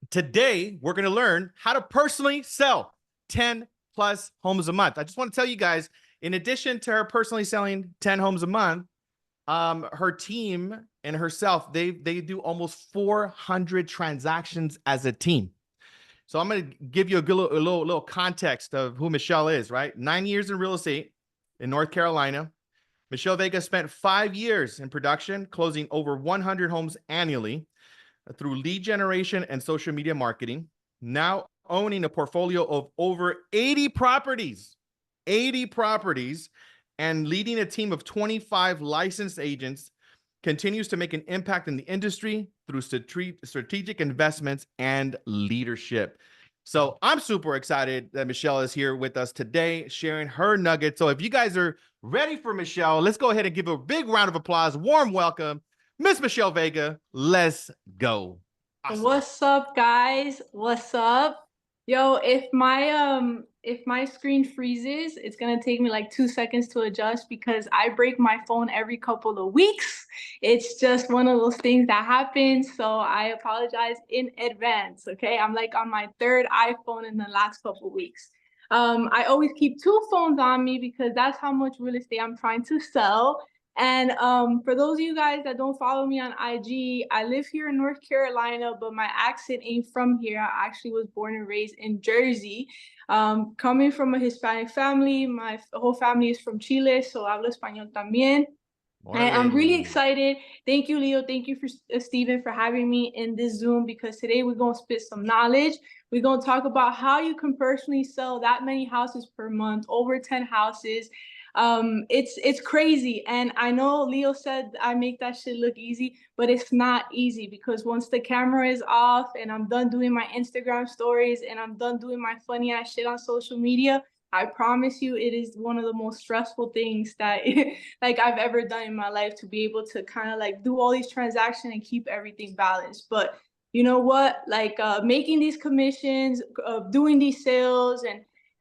Today, we're going to learn how to personally sell 10 plus homes a month. I just want to tell you guys, in addition to her personally selling 10 homes a month, her team and herself, they do almost 400 transactions as a team. So I'm going to give you a little context of who Michelle is, right? 9 years in real estate in North Carolina. Michelle Vega spent 5 years in production, closing over 100 homes annually through lead generation and social media marketing, now owning a portfolio of over 80 properties, and leading a team of 25 licensed agents, continues to make an impact in the industry through strategic investments and leadership. So I'm super excited that Michelle is here with us today, sharing her nuggets. So if you guys are ready for Michelle, let's go ahead and give a big round of applause, warm welcome, Miss Michelle Vega. Let's go. Awesome. What's up, guys? What's up? Yo, if my screen freezes, it's gonna take me like 2 seconds to adjust because I break my phone every couple of weeks. It's just one of those things that happens. So I apologize in advance. Okay. I'm like on my third iPhone in the last couple of weeks. I always keep two phones on me because that's how much real estate I'm trying to sell. And for those of you guys that don't follow me on IG, I live here in North Carolina, but my accent ain't from here. I actually was born and raised in Jersey. Coming from a Hispanic family, my whole family is from Chile, so hablo español también. And I'm really excited. Thank you, Leo. Thank you for Stephen for having me in this Zoom, because today we're going to spit some knowledge. We're going to talk about how you can personally sell that many houses per month, over 10 houses. It's crazy. And I know Leo said I make that shit look easy, but it's not easy, because once the camera is off and I'm done doing my Instagram stories and I'm done doing my funny ass shit on social media, I promise you, it is one of the most stressful things that like I've ever done in my life, to be able to kind of like do all these transactions and keep everything balanced. But you know what, like making these commissions, doing these sales,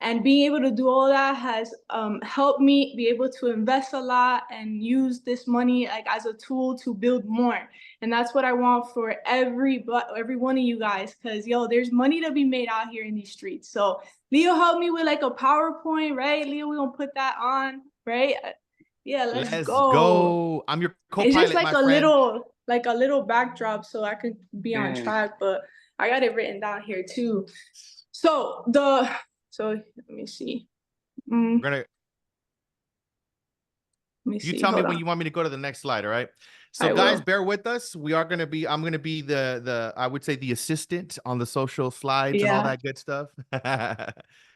and being able to do all that has helped me be able to invest a lot and use this money like as a tool to build more. And that's what I want for every one of you guys, because yo, there's money to be made out here in these streets. So Leo helped me with like a PowerPoint, right? Leo, we're gonna put that on, right? Yeah, let's go. I'm your co-pilot. It's just like a little backdrop so I could be on track, but I got it written down here too. So let me see. We're gonna. You tell me when you want me to go to the next slide, all right? So guys, bear with us. We are gonna be. I'm gonna be the I would say the assistant on the social slides and all that good stuff.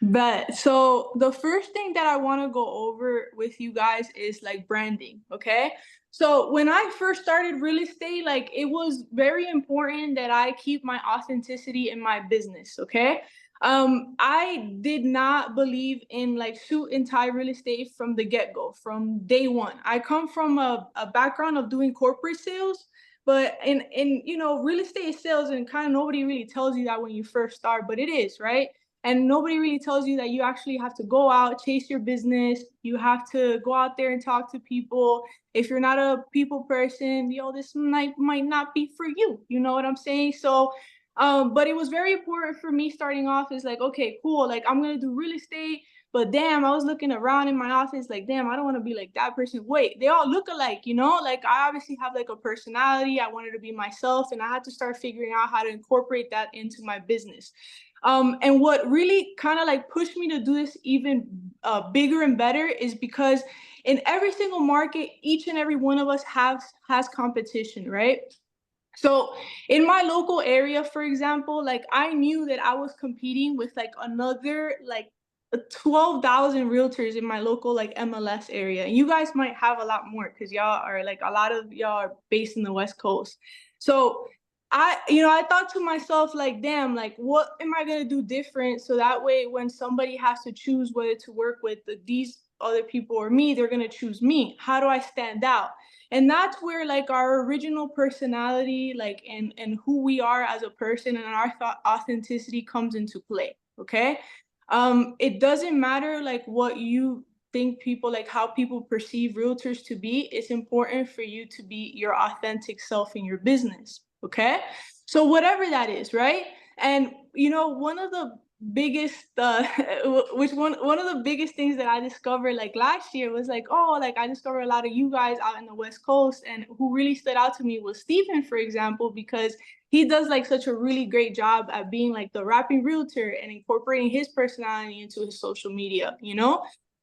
But so the first thing that I want to go over with you guys is like branding. Okay. So when I first started real estate, like it was very important that I keep my authenticity in my business. Okay. I did not believe in like suit and tie real estate from the get-go, from day one. I come from a background of doing corporate sales, but in real estate sales, and kind of nobody really tells you that when you first start, but it is, right? And nobody really tells you that you actually have to go out, chase your business. You have to go out there and talk to people. If you're not a people person, this might not be for you. You know what I'm saying? So but it was very important for me starting off is like, okay, cool. Like I'm going to do real estate, but damn, I was looking around in my office like, damn, I don't want to be like that person. Wait, they all look alike, like I obviously have like a personality. I wanted to be myself, and I had to start figuring out how to incorporate that into my business. And what really kind of like pushed me to do this even bigger and better is because in every single market, each and every one of us has competition, right? So in my local area, for example, like I knew that I was competing with like another like 12,000 realtors in my local like MLS area. And you guys might have a lot more because y'all are like, a lot of y'all are based in the West Coast. So I thought to myself, like, damn, like, what am I going to do different? So that way, when somebody has to choose whether to work with these other people or me, they're going to choose me. How do I stand out? And that's where like our original personality, like, and who we are as a person and our authenticity comes into play. Okay. It doesn't matter like what you think people, like how people perceive realtors to be. It's important for you to be your authentic self in your business. Okay. So whatever that is, right? And you know, one of the biggest one of the biggest things that I discovered like last year was like, oh, like I discovered a lot of you guys out in the West Coast, and who really stood out to me was Stephen, for example, because he does like such a really great job at being like the rapping realtor and incorporating his personality into his social media, you know?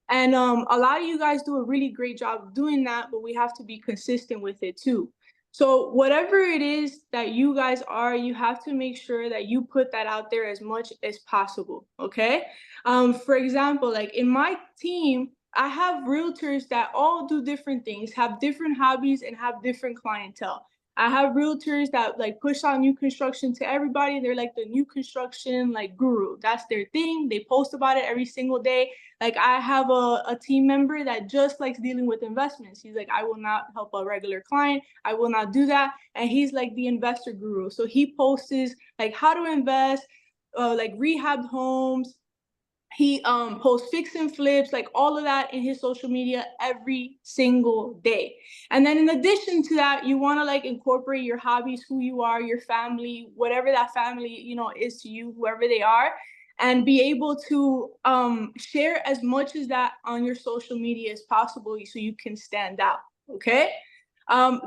And a lot of you guys do a really great job of doing that, but we have to be consistent with it too. So whatever it is that you guys are, you have to make sure that you put that out there as much as possible. Okay. For example, like in my team, I have realtors that all do different things, have different hobbies, and have different clientele. I have realtors that like push out new construction to everybody. They're like the new construction like guru. That's their thing. They post about it every single day. Like I have a team member that just likes dealing with investments. He's like, I will not help a regular client. I will not do that. And he's like the investor guru. So he posts like how to invest, like rehab homes. He posts fix and flips, like all of that in his social media every single day. And then in addition to that, you want to like incorporate your hobbies, who you are, your family, whatever that family, you know, is to you, whoever they are, and be able to share as much as that on your social media as possible so you can stand out. Okay.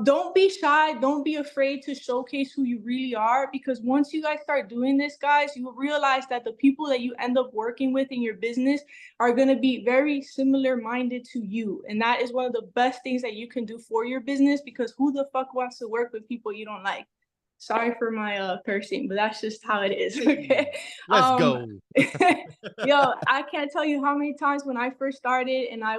Don't be shy. Don't be afraid to showcase who you really are, because once you guys start doing this, guys, you will realize that the people that you end up working with in your business are going to be very similar minded to you. And that is one of the best things that you can do for your business, because who the fuck wants to work with people you don't like? Sorry for my cursing, but that's just how it is. Okay. Let's go. Yo, I can't tell you how many times when I first started and I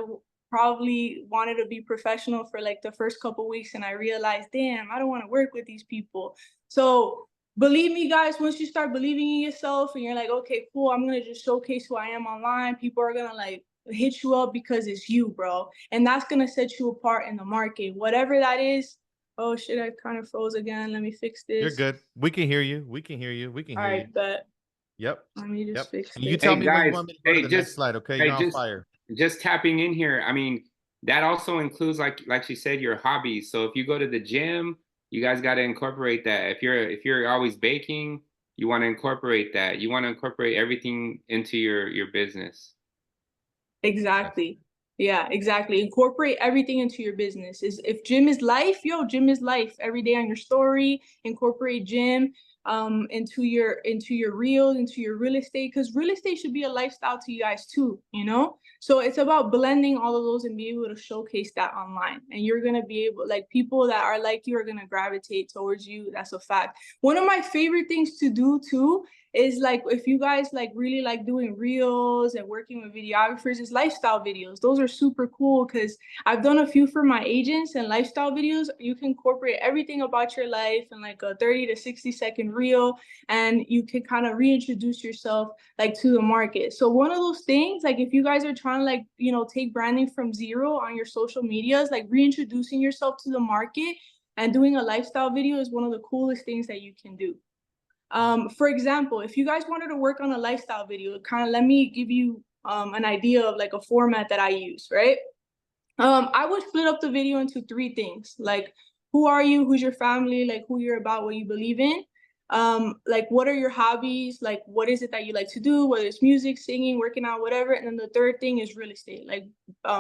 probably wanted to be professional for like the first couple weeks, and I realized, damn, I don't want to work with these people. So believe me, guys, once you start believing in yourself and you're like, okay, cool, I'm gonna just showcase who I am online, people are gonna like hit you up because it's you, bro. And that's gonna set you apart in the market, whatever that is. Oh shit, I kind of froze again. Let me fix You're this. good. We can hear you. We can hear you. We can All hear you. right, but Yep. let me just Yep. fix And you this. tell Hey me when you guys, want me to go to the next slide, okay? You're on just fire. tapping in here. I mean, that also includes like she said, your hobbies. So if you go to the gym, you guys got to incorporate that. If you're always baking, you want to incorporate that. You want to incorporate everything into your business. Exactly. Yeah, exactly. Incorporate everything into your business. Is if gym is life, yo, gym is life. Every day on your story, incorporate gym into your reels, into your real estate, because real estate should be a lifestyle to you guys too, you know? So it's about blending all of those and be able to showcase that online. And you're gonna be able, like people that are like you are gonna gravitate towards you. That's a fact. One of my favorite things to do too is like if you guys like really like doing reels and working with videographers, is lifestyle videos. Those are super cool because I've done a few for my agents, and lifestyle videos, you can incorporate everything about your life in like a 30 to 60-second reel, and you can kind of reintroduce yourself like to the market. So one of those things, like if you guys are trying to like, you know, take branding from zero on your social medias, like reintroducing yourself to the market and doing a lifestyle video is one of the coolest things that you can do. For example, if you guys wanted to work on a lifestyle video, kind of let me give you an idea of like a format that I use, right? I would split up the video into three things, like who are you, who's your family, like who you're about, what you believe in, like what are your hobbies, like what is it that you like to do, whether it's music, singing, working out, whatever. And then the third thing is real estate, like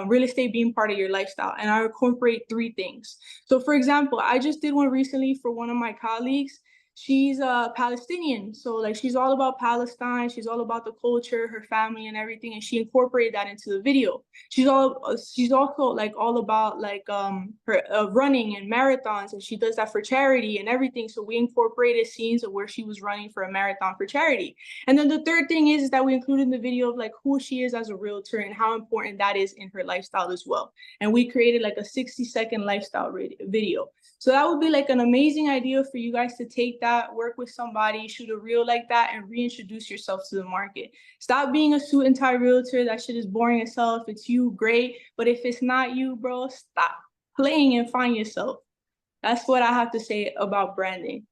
real estate being part of your lifestyle. And I incorporate three things. So for example, I just did one recently for one of my colleagues. She's a Palestinian, so like she's all about Palestine, she's all about the culture, her family and everything, and she incorporated that into the video. She's also like all about like her running and marathons, and she does that for charity and everything. So we incorporated scenes of where she was running for a marathon for charity. And then the third thing is that we included in the video of like who she is as a realtor and how important that is in her lifestyle as well. And we created like a 60-second lifestyle video. So that would be like an amazing idea for you guys to take that, work with somebody, shoot a reel like that, and reintroduce yourself to the market. Stop being a suit and tie realtor. That shit is boring as hell. If it's you, great. But if it's not you, bro, stop playing and find yourself. That's what I have to say about branding.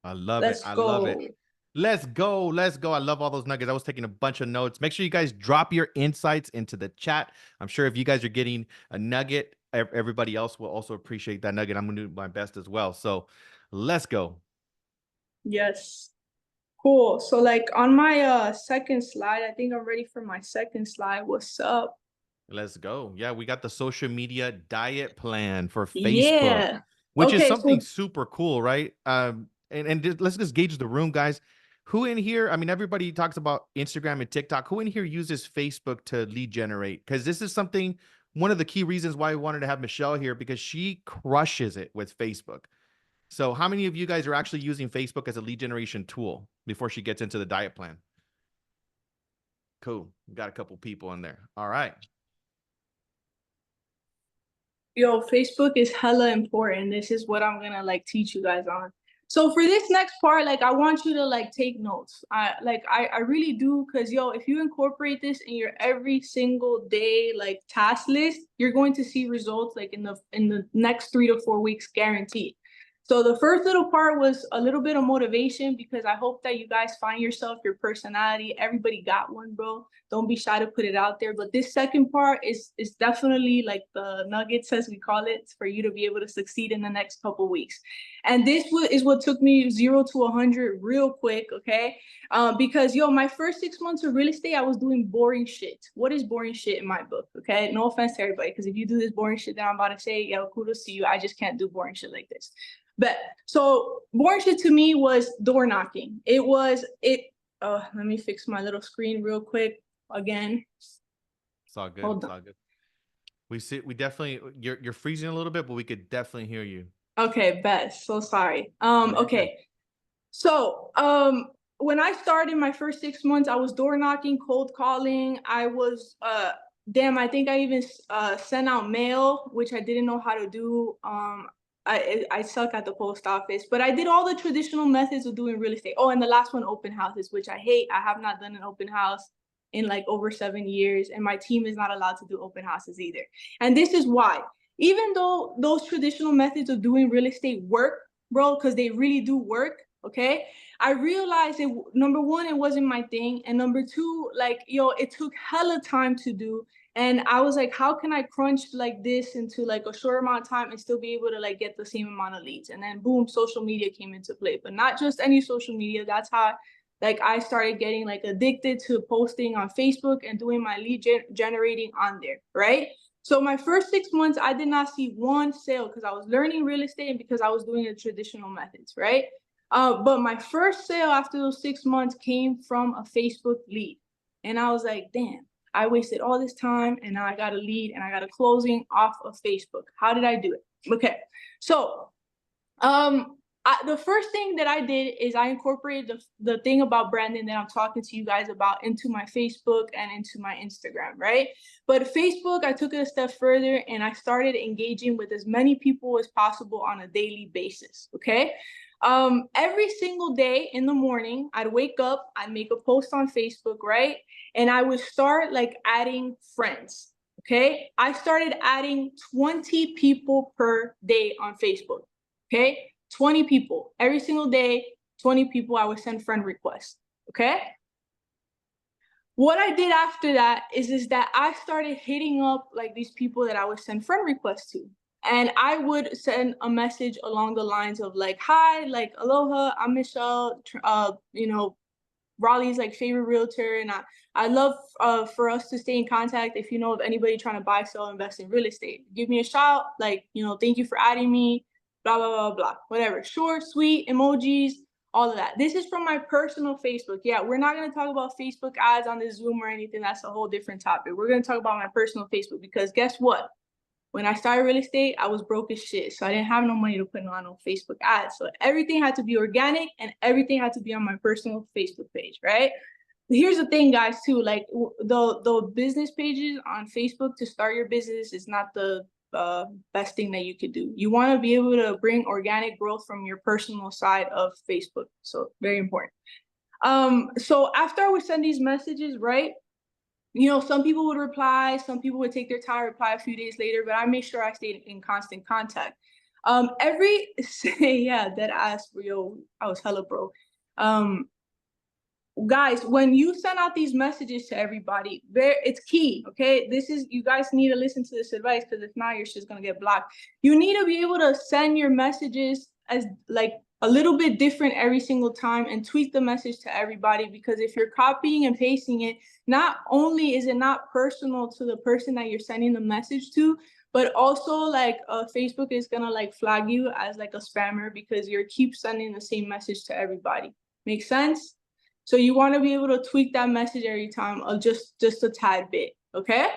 I love it. Let's I love it. go. Let's go. Let's go. I love all those nuggets. I was taking a bunch of notes. Make sure you guys drop your insights into the chat. I'm sure if you guys are getting a nugget, everybody else will also appreciate that nugget. I'm going to do my best as well. So let's go. Yes. Cool. So like on my second slide, I think I'm ready for my second slide. What's up? Let's go. Yeah, we got the social media diet plan for Facebook, Yeah. which is Okay, something so super cool, right? Let's just gauge the room, guys. Who in here? I mean, everybody talks about Instagram and TikTok. Who in here uses Facebook to lead generate? Because this is something. One of the key reasons why we wanted to have Michelle here, because she crushes it with Facebook. So, how many of you guys are actually using Facebook as a lead generation tool before she gets into the diet plan? Cool. We got a couple people in there. All right. yo, Facebook is hella important. This is what I'm gonna like teach you guys on. So for this next part, like I want you to like take notes. I really do, because yo, if you incorporate this in your every single day like task list, you're going to see results like in the next 3 to 4 weeks guaranteed. So the first little part was a little bit of motivation, because I hope that you guys find yourself, your personality. Everybody got one, bro. Don't be shy to put it out there. But this second part is definitely like the nuggets, as we call it, for you to be able to succeed in the next couple weeks. And this is what took me 0 to 100 real quick, okay? Because yo, my first 6 months of real estate, I was doing boring shit. What is boring shit in my book? Okay, no offense to everybody, because if you do this boring shit that I'm about to say, yo, kudos to you. I just can't do boring shit like this. But so boring shit to me was door knocking. Let me fix my little screen real quick again. It's all good. Hold It's on. all good. We definitely, you're freezing a little bit, but we could definitely hear you. Okay, bet. So sorry. you're Okay. So when I started my first 6 months, I was door knocking, cold calling. I was I think I even sent out mail, which I didn't know how to do. I suck at the post office, but I did all the traditional methods of doing real estate. Oh, and the last one, open houses, which I hate. I have not done an open house in like over 7 years, and my team is not allowed to do open houses either. And this is why. Even though those traditional methods of doing real estate work, bro, because they really do work, okay? I realized it, number one, it wasn't my thing. And number two, like, yo, it took hella time to do. And I was like, how can I crunch like this into like a short amount of time and still be able to like get the same amount of leads? And then boom, social media came into play, but not just any social media. That's how like I started getting like addicted to posting on Facebook and doing my lead generating on there, right? So my first 6 months, I did not see one sale because I was learning real estate and because I was doing the traditional methods, right? But my first sale after those 6 months came from a Facebook lead. And I was like, damn, I wasted all this time and now I got a lead and I got a closing off of Facebook. How did I do it? Okay, so the first thing that I did is I incorporated the thing about branding that I'm talking to you guys about into my Facebook and into my Instagram, right? But Facebook, I took it a step further and I started engaging with as many people as possible on a daily basis, okay? Every single day in the morning, I'd wake up, I'd make a post on Facebook, right? And I would start like adding friends, okay? I started adding 20 people per day on Facebook, okay? 20 people every single day, 20 people I would send friend requests, okay? What I did after that is that I started hitting up like these people that I would send friend requests to. And I would send a message along the lines of like, hi, like, aloha, I'm Michelle, Raleigh's like favorite realtor. And I love for us to stay in contact. If you know of anybody trying to buy, sell, invest in real estate, give me a shout. Like, thank you for adding me, blah, blah, blah, blah, whatever. Short, sweet, emojis, all of that. This is from my personal Facebook. Yeah, we're not going to talk about Facebook ads on this Zoom or anything. That's a whole different topic. We're going to talk about my personal Facebook because guess what? When I started real estate, I was broke as shit. So I didn't have no money to put on no Facebook ads. So everything had to be organic and everything had to be on my personal Facebook page, right? Here's the thing, guys, too. Like the business pages on Facebook to start your business is not the best thing that you could do. You want to be able to bring organic growth from your personal side of Facebook. So very important. So after I would send these messages, right? Some people would reply, some people would take their time, reply a few days later, but I made sure I stayed in constant contact. Yeah, dead ass, yo, I was hella broke. Guys, when you send out these messages to everybody, it's key, okay? You guys need to listen to this advice because if not, your shit's gonna get blocked. You need to be able to send your messages as like a little bit different every single time and tweak the message to everybody, because if you're copying and pasting it, not only is it not personal to the person that you're sending the message to, but also like Facebook is gonna like flag you as like a spammer because you're keep sending the same message to everybody. Make sense? So you want to be able to tweak that message every time, just a tad bit, okay?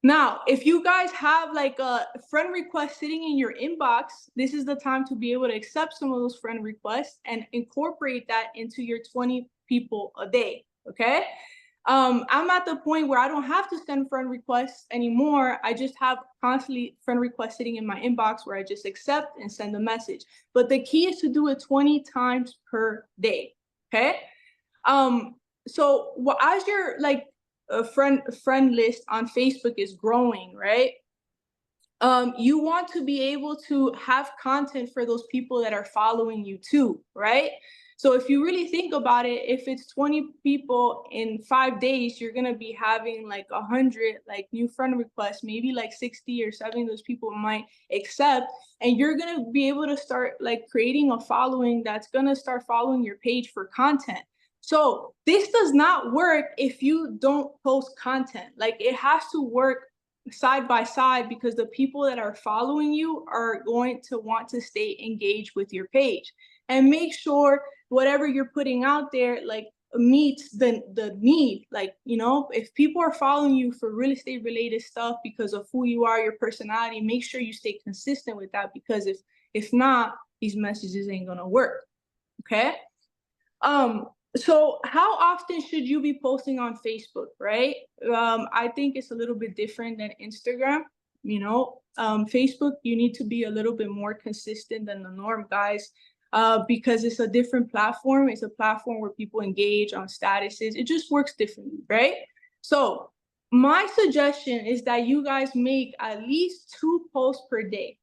Now, if you guys have like a friend request sitting in your inbox, this is the time to be able to accept some of those friend requests and incorporate that into your 20 people a day, okay? I'm at the point where I don't have to send friend requests anymore. I just have constantly friend requests sitting in my inbox where I just accept and send a message. But the key is to do it 20 times per day, okay? So as your like friend list on Facebook is growing, right? You want to be able to have content for those people that are following you too, right? So if you really think about it, if it's 20 people in 5 days, you're gonna be having like 100 like new friend requests, maybe like 60 or 70 of those people might accept, and you're gonna be able to start like creating a following that's gonna start following your page for content. So this does not work if you don't post content. Like it has to work side by side, because the people that are following you are going to want to stay engaged with your page. And make sure whatever you're putting out there like meets the need. Like, you know, if people are following you for real estate related stuff because of who you are, your personality, make sure you stay consistent with that, because if not, these messages ain't gonna work. Okay. So how often should you be posting on Facebook, right? I think it's a little bit different than Instagram. You know, Facebook, you need to be a little bit more consistent than the norm, guys, because it's a different platform. It's a platform where people engage on statuses. It just works differently, right? So my suggestion is that you guys make at least 2 posts per day,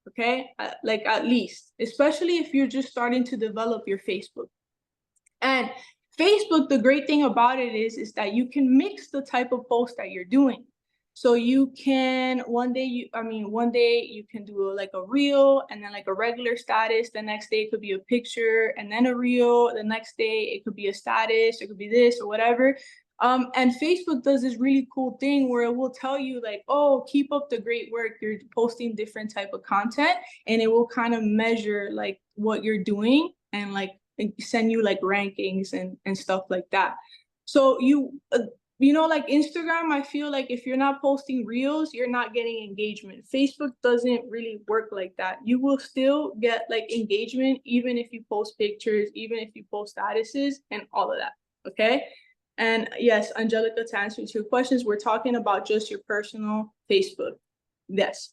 okay? Like at least, especially if you're just starting to develop your Facebook. And Facebook, the great thing about it is that you can mix the type of post that you're doing. So you can one day you can do like a reel and then like a regular status. The next day it could be a picture and then a reel. The next day it could be a status, it could be this or whatever. And Facebook does this really cool thing where it will tell you like, oh, keep up the great work. You're posting different type of content, and it will kind of measure like what you're doing and like send you like rankings and stuff like that. So you know, like Instagram, I feel like if you're not posting reels, you're not getting engagement. Facebook doesn't really work like that. You will still get like engagement even if you post pictures, even if you post statuses and all of that, okay? And yes, Angelica, to answer your questions, we're talking about just your personal Facebook. Yes.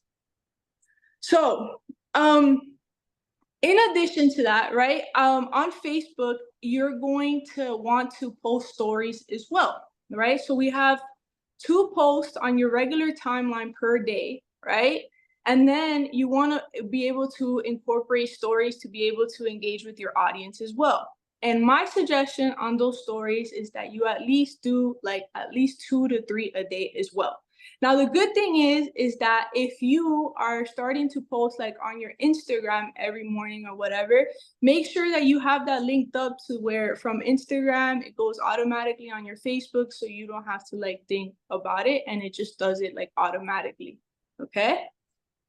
So in addition to that, right, on Facebook, you're going to want to post stories as well, right? So we have 2 posts on your regular timeline per day, right? And then you want to be able to incorporate stories to be able to engage with your audience as well. And my suggestion on those stories is that you at least do like at least 2 to 3 a day as well. Now, the good thing is that if you are starting to post like on your Instagram every morning or whatever, make sure that you have that linked up to where from Instagram, it goes automatically on your Facebook. So you don't have to like think about it, and it just does it like automatically. Okay.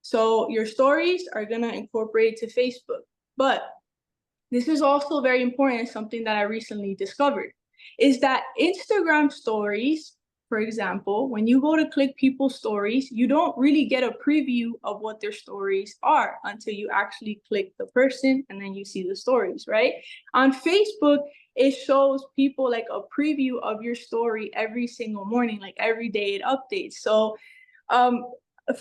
So your stories are going to incorporate to Facebook. But this is also very important, something that I recently discovered, is that Instagram stories, for example, when you go to click people's stories, you don't really get a preview of what their stories are until you actually click the person and then you see the stories, right? On Facebook, it shows people like a preview of your story every single morning, like every day it updates. So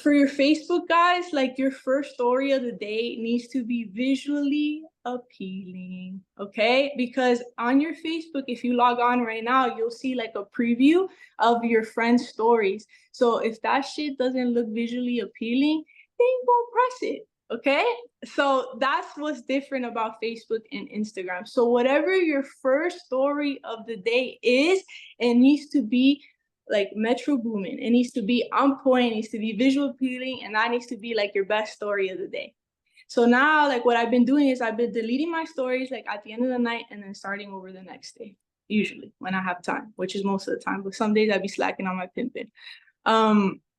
for your Facebook guys, like your first story of the day needs to be visually appealing, okay? Because on your Facebook, if you log on right now, you'll see like a preview of your friends' stories. So if that shit doesn't look visually appealing, then go press it, okay? So that's what's different about Facebook and Instagram. So whatever your first story of the day is, it needs to be like metro booming. It needs to be on point, it needs to be visual appealing, and that needs to be like your best story of the day. So now, like, what I've been doing is I've been deleting my stories like at the end of the night and then starting over the next day, usually when I have time, which is most of the time. But some days I'd be slacking on my pimping.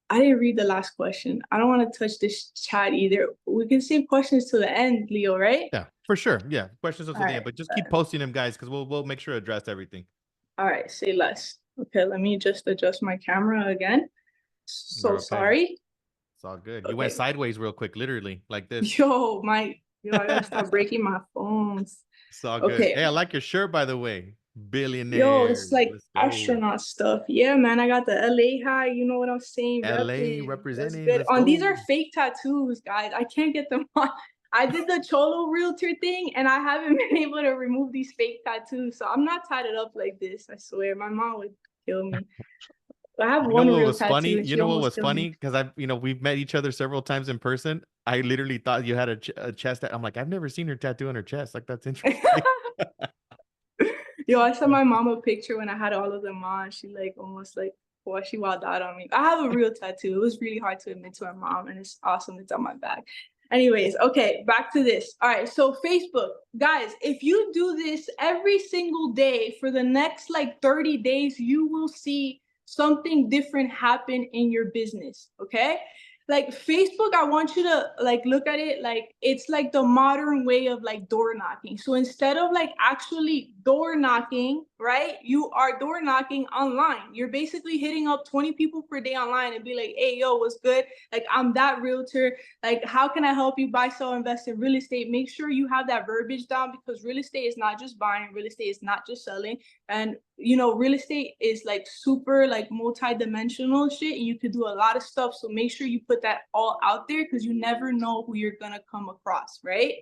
I didn't read the last question. I don't want to touch this chat either. We can save questions to the end, Leo, right? Yeah, for sure. Yeah, questions until the end, Alright, but just keep posting them, guys, because we'll make sure to address everything. All right, say less. Okay, let me just adjust my camera again. So Okay. sorry. It's all good. You went Okay. sideways real quick, literally, like this. Yo, I gotta stop breaking my phones. It's all good. Okay. Hey, I like your shirt, by the way. Yo, Billionaire. it's like Let's go. astronaut stuff. Yeah, man, I got the LA high. You know what I'm saying? LA Repping. representing. That's good. Let's On go. these are fake tattoos, guys. I can't get them on. I did the Cholo realtor thing, and I haven't been able to remove these fake tattoos. So I'm not tatted up like this. I swear, my mom would kill me. I have You know one what real was tattoo. funny? And You she know what almost was killed me. funny? Because we've met each other several times in person. I literally thought you had a chest. I'm like, I've never seen her tattoo on her chest. Like, that's interesting. Yo, I sent my mom a picture when I had all of them on. She like almost like, well, she wilded out on me. I have a real tattoo. It was really hard to admit to my mom, and it's awesome. It's on my back. Anyways, okay, back to this. All right, so Facebook, guys, if you do this every single day for the next like 30 days, you will see something different happen in your business, okay? Like Facebook, I want you to like look at it like it's like the modern way of like door knocking. So instead of like actually door knocking, right? You are door knocking online. You're basically hitting up 20 people per day online and be like, hey, yo, what's good? Like, I'm that realtor. Like, how can I help you buy, sell, invest in real estate? Make sure you have that verbiage down, because real estate is not just buying, real estate is not just selling. And you know, real estate is like super like multi-dimensional shit, and you could do a lot of stuff. So make sure you put that all out there, because you never know who you're gonna come across, right?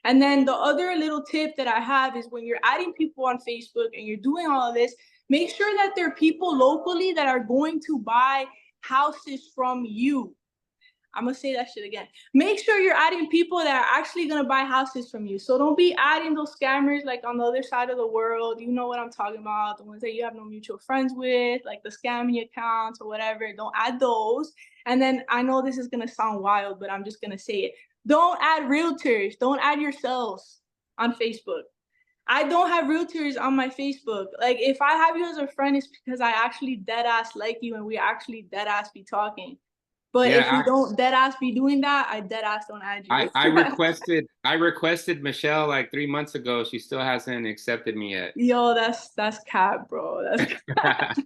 And then the other little tip that I have is when you're adding people on Facebook and you're doing all of this, make sure that there are people locally that are going to buy houses from you. I'm gonna say that shit again. Make sure you're adding people that are actually gonna buy houses from you. So don't be adding those scammers like on the other side of the world. You know what I'm talking about. The ones that you have no mutual friends with, like the scamming accounts or whatever. Don't add those. And then I know this is gonna sound wild, but I'm just gonna say it. Don't add realtors. Don't add yourselves on Facebook. I don't have realtors on my Facebook. Like, if I have you as a friend, it's because I actually dead ass like you and we actually dead ass be talking. But Yeah, if you don't dead ass be doing that, I dead ass don't add you. I requested Michelle like 3 months ago. She still hasn't accepted me yet. Yo, that's cap, bro. That's cap.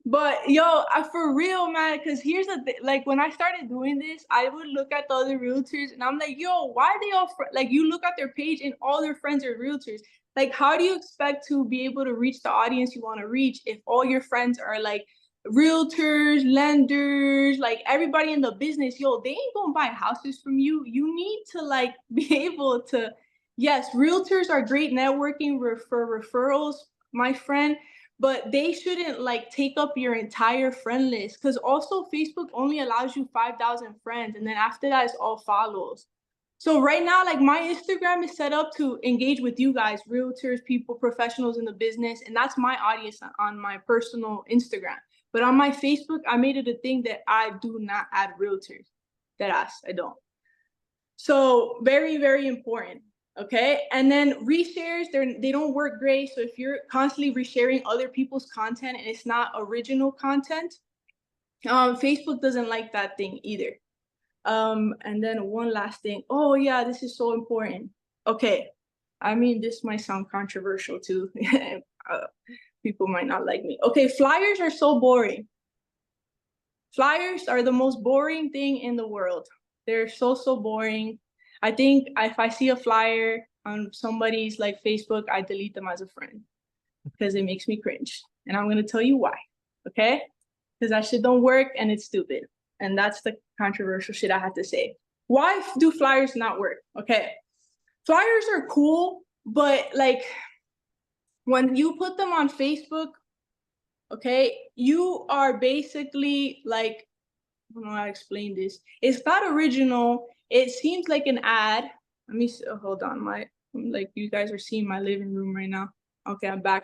But yo, for real, man, because here's the thing. Like, when I started doing this, I would look at the other realtors and I'm like, yo, why are they all like, you look at their page and all their friends are realtors. Like, how do you expect to be able to reach the audience you want to reach if all your friends are like realtors, lenders, like everybody in the business? Yo, they ain't gonna buy houses from you. You need to like be able to, yes, realtors are great networking for referrals, my friend, but they shouldn't like take up your entire friend list, because also Facebook only allows you 5,000 friends, and then after that it's all follows. So right now, like, my Instagram is set up to engage with you guys, realtors, people, professionals in the business, and that's my audience on my personal Instagram. But on my Facebook, I made it a thing that I do not add realtors. Deadass, I don't. So very, very important. Okay. And then reshares, they don't work great. So if you're constantly resharing other people's content and it's not original content, Facebook doesn't like that thing either. And then one last thing. Oh yeah, this is so important. Okay. I mean, this might sound controversial too. People might not like me. Okay, flyers are so boring. Flyers are the most boring thing in the world. They're so boring. I think if I see a flyer on somebody's like Facebook, I delete them as a friend because it makes me cringe. And I'm gonna tell you why, okay? Because that shit don't work and it's stupid. And that's the controversial shit I have to say. Why do flyers not work? Okay, flyers are cool, but like when you put them on Facebook, okay, you are basically like, I don't know how to explain this. It's not original. It seems like an ad. Let me see, hold on. Like, you guys are seeing my living room right now. Okay, I'm back.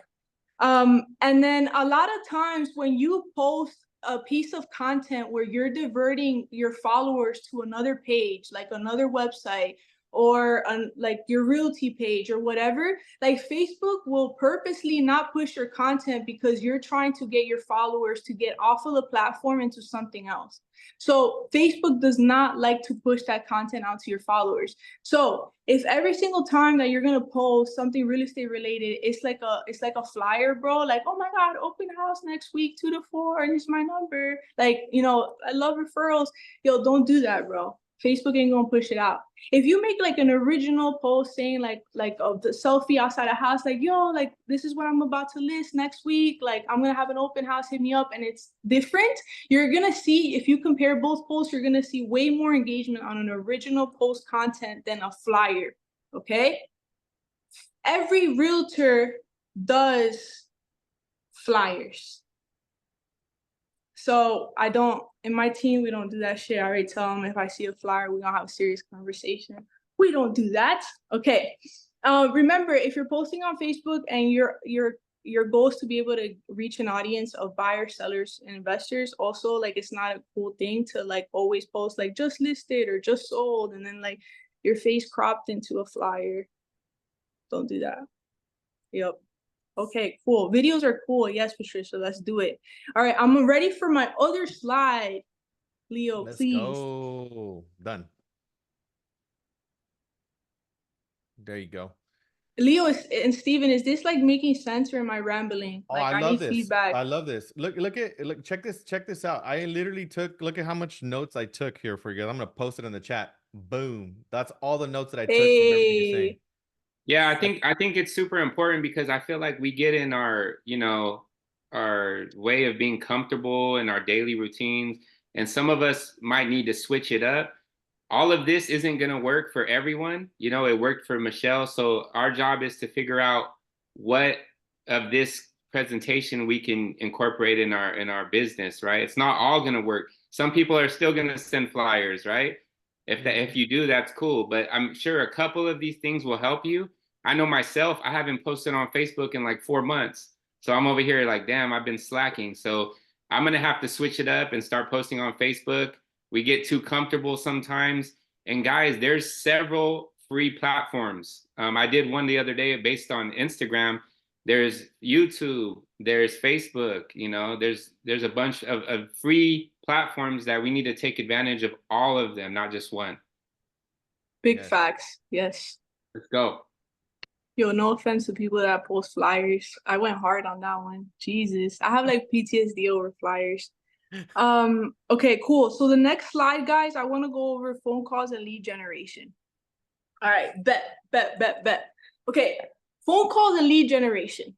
And then a lot of times when you post a piece of content where you're diverting your followers to another page, like another website, or like your realty page or whatever, like Facebook will purposely not push your content because you're trying to get your followers to get off of the platform into something else. So Facebook does not like to push that content out to your followers. So if every single time that you're gonna post something real estate related, it's like a flyer, bro, like, oh my God, open house next week 2 to 4, and here's my number, like, you know, I love referrals. Yo, don't do that, bro. Facebook ain't gonna push it out. If you make like an original post saying like of the selfie outside a house, like, yo, like this is what I'm about to list next week, like I'm gonna have an open house, hit me up, and it's different, you're gonna see, if you compare both posts, you're gonna see way more engagement on an original post content than a flyer. Okay, every realtor does flyers. So I don't, in my team, we don't do that shit. I already tell them if I see a flyer, we're gonna have a serious conversation. We don't do that. Okay. Remember, if you're posting on Facebook and your goal is to be able to reach an audience of buyers, sellers, and investors, also, like, it's not a cool thing to like always post like just listed or just sold and then like your face cropped into a flyer. Don't do that. Yep. Okay, cool. Videos are cool. Yes, Patricia, let's do it. All right, I'm ready for my other slide. Leo, Let's please. go. Done. There you go. Leo and Steven, is this like making sense or am I rambling? Oh, Like, I I love need this. feedback. I love this. Look, check this out. I literally look at how much notes I took here for you. I'm gonna post it in the chat. Boom. That's all the notes that I took from everything you're saying. Hey, Yeah, I think it's super important because I feel like we get in our, you know, our way of being comfortable in our daily routines, and some of us might need to switch it up. All of this isn't going to work for everyone. You know, it worked for Michelle. So our job is to figure out what of this presentation we can incorporate in our business, right? It's not all going to work. Some people are still going to send flyers, right? If you do, that's cool. But I'm sure a couple of these things will help you. I know myself, I haven't posted on Facebook in like 4 months. So I'm over here like, damn, I've been slacking. So I'm going to have to switch it up and start posting on Facebook. We get too comfortable sometimes. And guys, there's several free platforms. I did one the other day based on Instagram. There's YouTube, there's Facebook, you know, there's a bunch of free platforms that we need to take advantage of, all of them, not just one. big facts. Yes. Let's go. Yo, no offense to people that post flyers. I went hard on that one. Jesus. I have like PTSD over flyers. Okay, cool. So the next slide, guys, I want to go over phone calls and lead generation. All right, bet. Okay, phone calls and lead generation.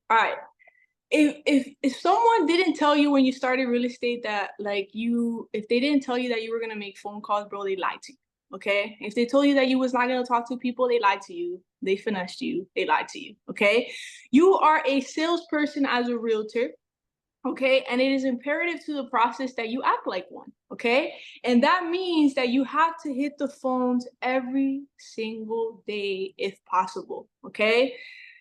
All right. If someone didn't tell you when you started real estate that if they didn't tell you that you were gonna make phone calls, bro, they lied to you. Okay, if they told you that you was not gonna talk to people, they lied to you. They finessed you. They lied to you. Okay, you are a salesperson as a realtor. Okay, and it is imperative to the process that you act like one. Okay, and that means that you have to hit the phones every single day if possible. Okay.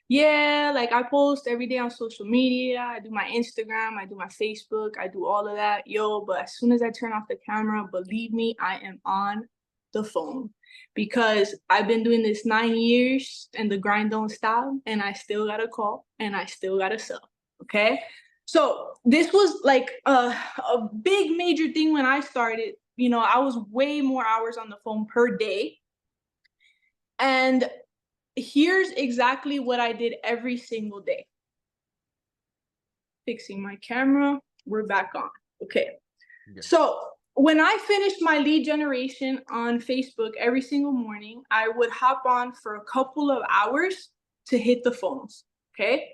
Yeah, like I post every day on social media. I do my Instagram, I do my Facebook, I do all of that. Yo, but as soon as I turn off the camera, believe me, I am on the phone because I've been doing this 9 years and the grind don't stop, and I still gotta call and I still gotta sell. Okay. So this was like a big major thing when I started. You know, I was way more hours on the phone per day. And here's exactly what I did every single day. Fixing my camera. We're back on. Okay. So when I finished my lead generation on Facebook every single morning, I would hop on for a couple of hours to hit the phones. Okay.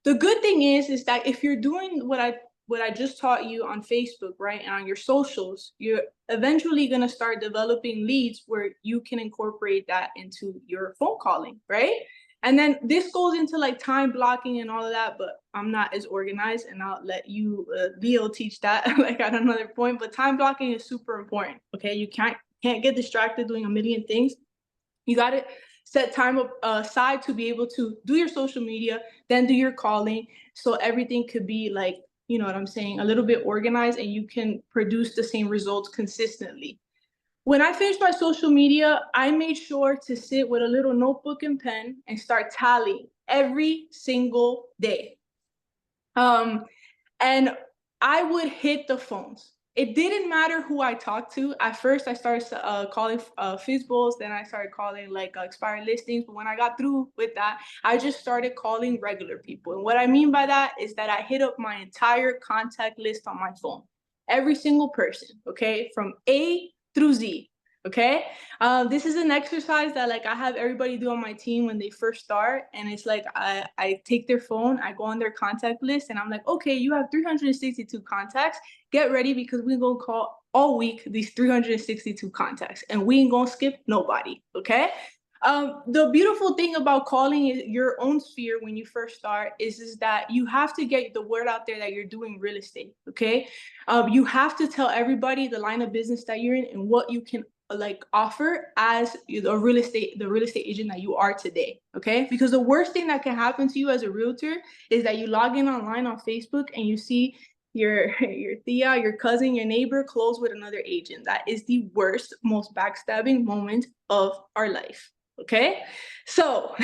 The good thing is that if you're doing what I just taught you on Facebook, right, and on your socials, you're eventually going to start developing leads where you can incorporate that into your phone calling, right? And then this goes into like time blocking and all of that, but I'm not as organized, and I'll let you, Leo, teach that like at another point. But time blocking is super important, okay? You can't get distracted doing a million things. You got to set time aside to be able to do your social media, then do your calling, so everything could be like you know what I'm saying, a little bit organized, and you can produce the same results consistently. When I finished my social media, I made sure to sit with a little notebook and pen and start tallying every single day. And I would hit the phones. It didn't matter who I talked to. At first, I started calling Fizzballs, then I started calling like expired listings. But when I got through with that, I just started calling regular people. And what I mean by that is that I hit up my entire contact list on my phone. Every single person, okay? From A through Z. Okay, this is an exercise that like I have everybody do on my team when they first start, and it's like I take their phone, I go on their contact list, and I'm like, okay, you have 362 contacts. Get ready, because we're gonna call all week these 362 contacts, and we ain't gonna skip nobody. Okay. The beautiful thing about calling your own sphere when you first start is that you have to get the word out there that you're doing real estate. Okay. You have to tell everybody the line of business that you're in and what you can like offer as the real estate agent that you are today. Okay, because the worst thing that can happen to you as a realtor is that you log in online on Facebook and you see your tia, your cousin, your neighbor close with another agent. That is the worst, most backstabbing moment of our life. Okay, so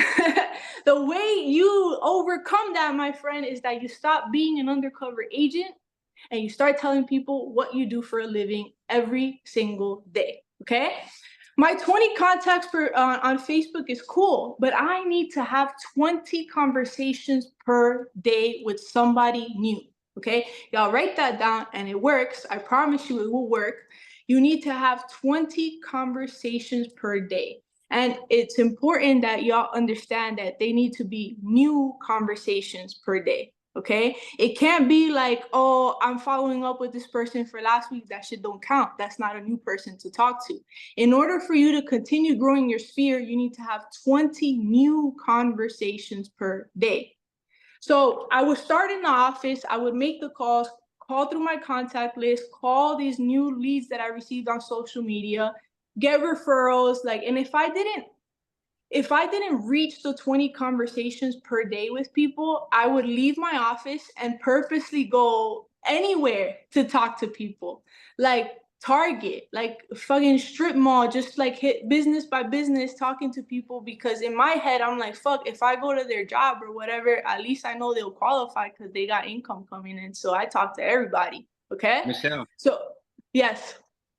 the way you overcome that, my friend, is that you stop being an undercover agent and you start telling people what you do for a living every single day. Okay, my 20 contacts on Facebook is cool, but I need to have 20 conversations per day with somebody new. Okay, y'all write that down, and it works. I promise you it will work. You need to have 20 conversations per day. And it's important that y'all understand that they need to be new conversations per day. Okay, it can't be like, oh, I'm following up with this person for last week. That shit don't count. That's not a new person to talk to. In order for you to continue growing your sphere, you need to have 20 new conversations per day. So I would start in the office. I would make the calls, call through my contact list, call these new leads that I received on social media, get referrals. Like, and if I didn't reach the 20 conversations per day with people, I would leave my office and purposely go anywhere to talk to people, like Target, like fucking strip mall, just like hit business by business, talking to people, because in my head, I'm like, fuck, if I go to their job or whatever, at least I know they'll qualify because they got income coming in. So I talk to everybody. Okay. Michelle. So yes.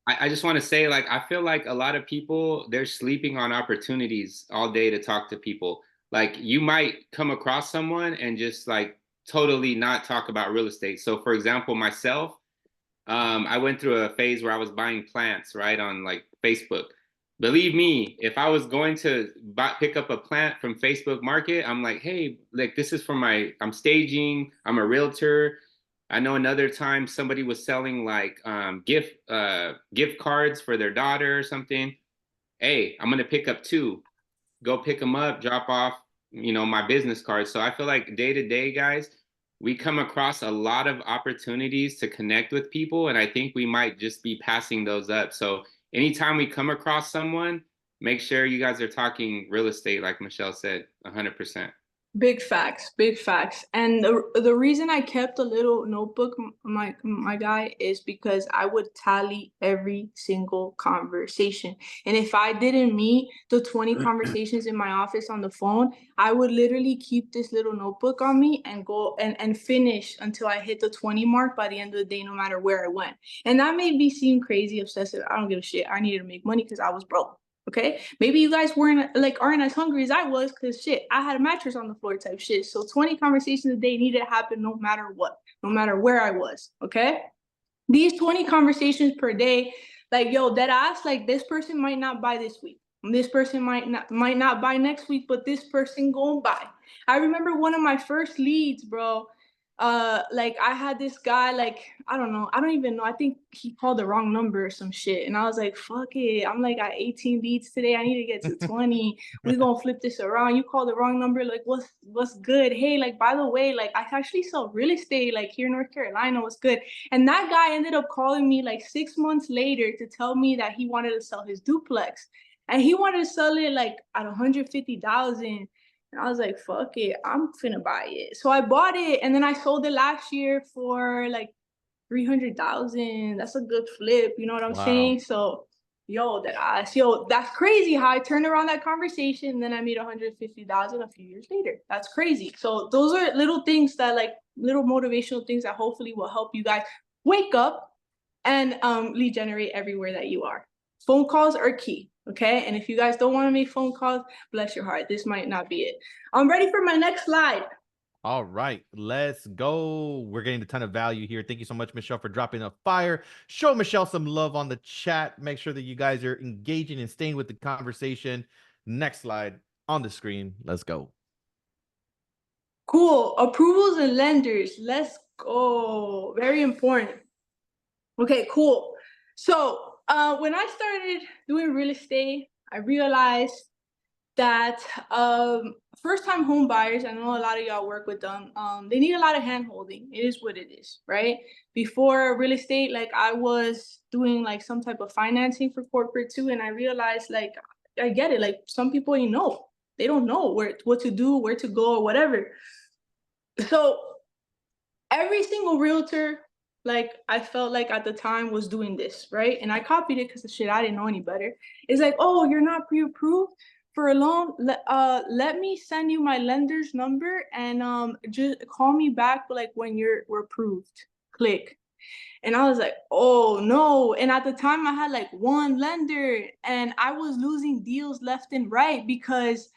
I just want to say, like, I feel like a lot of people, they're sleeping on opportunities all day to talk to people. Like, you might come across someone and just like totally not talk about real estate. So for example, myself, I went through a phase where I was buying plants, right, on like Facebook. Believe me, if I was going to pick up a plant from Facebook Market, I'm like, hey, like, this is for I'm staging, I'm a realtor. I know another time somebody was selling like gift cards for their daughter or something. Hey, I'm gonna pick up 2. Go pick them up, drop off, my business cards. So I feel like day to day, guys, we come across a lot of opportunities to connect with people, and I think we might just be passing those up. So anytime we come across someone, make sure you guys are talking real estate, like Michelle said, 100%. Big facts, big facts. And the reason I kept a little notebook, my guy, is because I would tally every single conversation. And if I didn't meet the 20 conversations in my office on the phone, I would literally keep this little notebook on me and go and finish until I hit the 20 mark by the end of the day, no matter where I went. And that made me seem crazy, obsessive. I don't give a shit. I needed to make money because I was broke. Okay, maybe you guys aren't as hungry as I was, because shit, I had a mattress on the floor type shit. So 20 conversations a day needed to happen no matter what, no matter where I was. Okay, these 20 conversations per day, like, yo, dead ass, like, this person might not buy this week, this person might not buy next week, but this person gonna buy. I remember one of my first leads, bro. Like, I had this guy, like, I don't even know, I think he called the wrong number or some shit, and I was like, fuck it, I'm like at 18 leads today, I need to get to 20. We gonna flip this around. You called the wrong number, like, what's good? Hey, like, by the way, like, I actually sell real estate, like, here in North Carolina, what's good? And that guy ended up calling me like 6 months later to tell me that he wanted to sell his duplex, and he wanted to sell it like at 150,000. And I was like, fuck it, I'm finna buy it. So I bought it, and then I sold it last year for like 300,000. That's a good flip, you know what I'm saying? So that's crazy how I turned around that conversation, and then I made 150,000 a few years later. That's crazy. So those are little things that, like, little motivational things that hopefully will help you guys wake up and lead generate everywhere that you are. Phone calls are key. Okay, and if you guys don't want to make phone calls, bless your heart, this might not be it. I'm ready for my next slide. All right, let's go. We're getting a ton of value here. Thank you so much, Michelle, for dropping a fire. Show Michelle some love on the chat. Make sure that you guys are engaging and staying with the conversation. Next slide on the screen. Let's go. Cool. Approvals and lenders. Let's go. Very important. Okay, cool. So when I started doing real estate, I realized that first-time home buyers, I know a lot of y'all work with them, they need a lot of hand-holding. It is what it is, right? Before real estate, like, I was doing like some type of financing for corporate too, and I realized, like, I get it. Like, some people, they don't know what to do, where to go, or whatever. So every single realtor, like, I felt like at the time was doing this, right? And I copied it because I didn't know any better. It's like, oh, you're not pre-approved for a loan, let me send you my lender's number, and just call me back like when we're approved. Click. And I was like, oh no. And at the time I had like one lender, and I was losing deals left and right because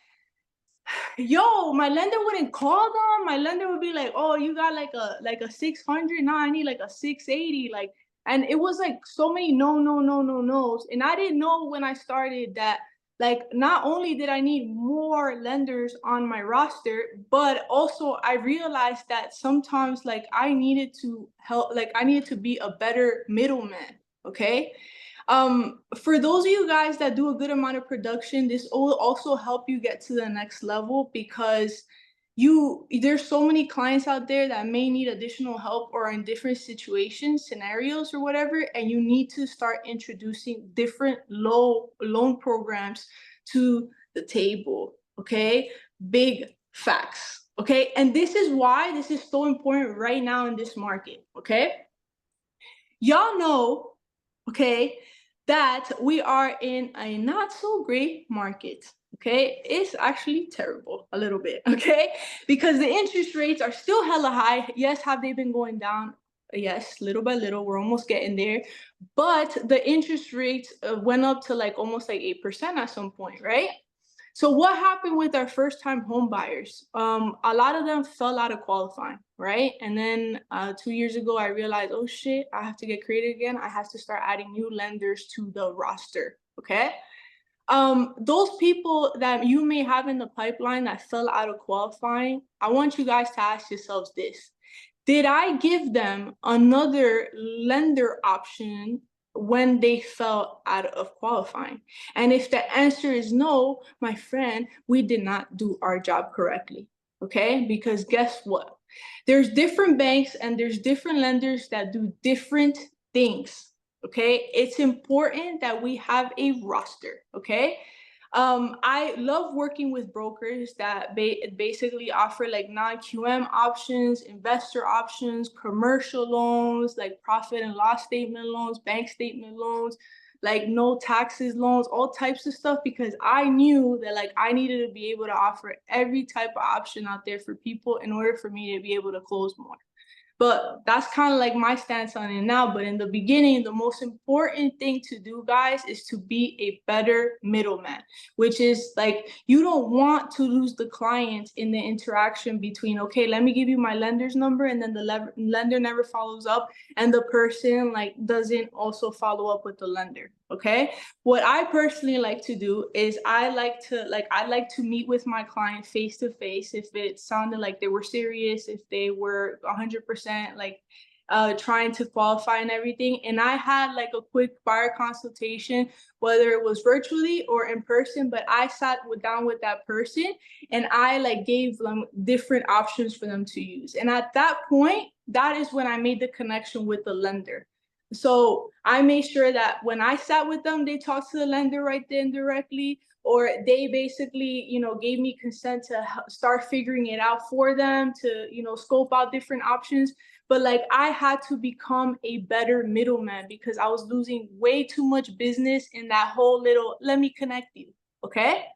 my lender wouldn't call them. My lender would be like, oh, you got like a 600. Now I need like a 680. Like, and it was like so many no's. And I didn't know when I started that, like, not only did I need more lenders on my roster, but also I realized that sometimes, like, I needed to help, like, I needed to be a better middleman. Okay. For those of you guys that do a good amount of production, this will also help you get to the next level, because there's so many clients out there that may need additional help or in different situations, scenarios, or whatever, and you need to start introducing different low loan programs to the table. Okay, big facts. Okay, and this is why this is so important right now in this market. Okay, y'all know, okay, that we are in a not so great market. Okay, it's actually terrible a little bit. Okay, because the interest rates are still hella high. Yes, have they been going down? Yes, little by little, we're almost getting there. But the interest rates went up to like almost like 8% at some point, right? So what happened with our first-time home buyers? A lot of them fell out of qualifying, right? And then 2 years ago, I realized, oh shit, I have to get creative again. I have to start adding new lenders to the roster, okay? Those people that you may have in the pipeline that fell out of qualifying, I want you guys to ask yourselves this. Did I give them another lender option when they fell out of qualifying? And if the answer is no, my friend, we did not do our job correctly. Okay, because guess what? There's different banks and there's different lenders that do different things. Okay, it's important that we have a roster. Okay, I love working with brokers that basically offer like non-QM options, investor options, commercial loans, like profit and loss statement loans, bank statement loans, like no taxes loans, all types of stuff, because I knew that, like, I needed to be able to offer every type of option out there for people in order for me to be able to close more. But that's kind of like my stance on it now. But in the beginning, the most important thing to do, guys, is to be a better middleman, which is like, you don't want to lose the client in the interaction between, okay, let me give you my lender's number, and then the lender never follows up, and the person like doesn't also follow up with the lender. Okay, what I personally like to do is I like to meet with my client face to face if it sounded like they were serious, if they were 100% like trying to qualify and everything. And I had like a quick buyer consultation, whether it was virtually or in person, but I sat down with that person and I like gave them different options for them to use. And at that point, that is when I made the connection with the lender. So I made sure that when I sat with them, they talked to the lender right then directly. or they basically, you know, gave me consent to start figuring it out for them, to, you know, scope out different options. But like I had to become a better middleman because I was losing way too much business in that whole little, let me connect you, okay?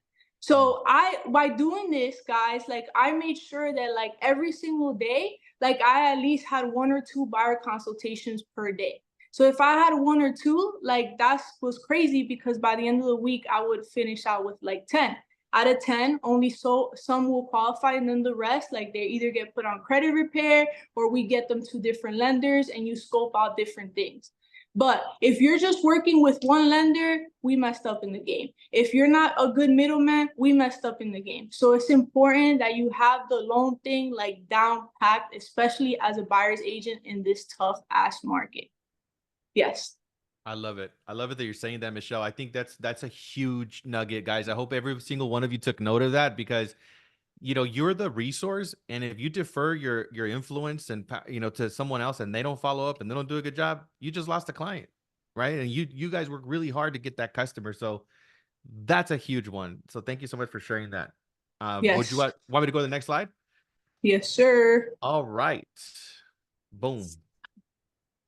So by doing this, guys, like I made sure that like every single day, like I at least had 1 or 2 buyer consultations per day. So if I had 1 or 2, like that was crazy because by the end of the week, I would finish out with like 10. Out of 10, only some will qualify, and then the rest, like they either get put on credit repair or we get them to different lenders and you scope out different things. But if you're just working with one lender, we messed up in the game. If you're not a good middleman, we messed up in the game. So it's important that you have the loan thing like down packed, especially as a buyer's agent in this tough ass market. Yes. I love it. I love it that you're saying that, Michelle. I think that's a huge nugget, guys. I hope every single one of you took note of that because, you know, you're the resource, and if you defer your influence and, you know, to someone else and they don't follow up and they don't do a good job, you just lost a client, right? And you guys work really hard to get that customer, so that's a huge one. So thank you so much for sharing that. Would you Yes. want me to go to the next slide? Yes, sir. All right. Boom.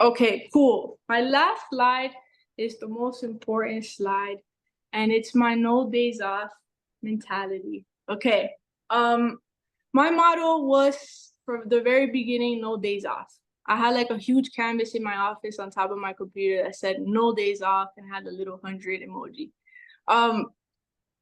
Okay, cool. My last slide is the most important slide, and it's my no days off mentality. Okay. My motto was from the very beginning, no days off. I had like a huge canvas in my office on top of my computer that said no days off and had a little 100 emoji.